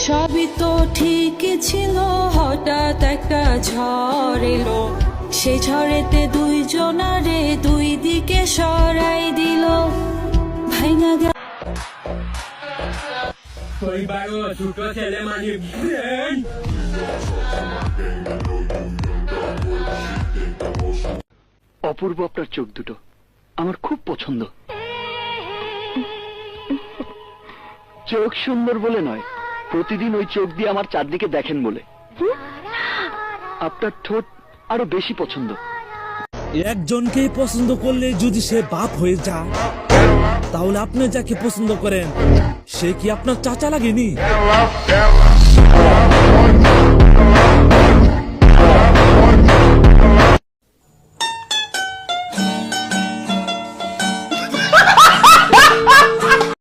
সবই তো ঠিক ছিল, হঠাৎ একটা ঝড় এলো। সে ঝড়েতে দুইজনারে দুই দিকে সরাই দিল। ভাইঙা গেল ছোট ছেলে মানে অপূর্ব আপনার চোখ দুটো আমার খুব পছন্দ। চোখ সুন্দর বলে নয়, প্রতিদিন ওই চোখ দিয়ে আমার চারদিকে দেখেন বলে। আপনার ঠোঁট আরো বেশি পছন্দ। একজনকে পছন্দ করলে যদি সে বাপ হয়ে যায়, তাহলে আপনি যাকে পছন্দ করেন সে কি আপনার চাচা লাগেনি?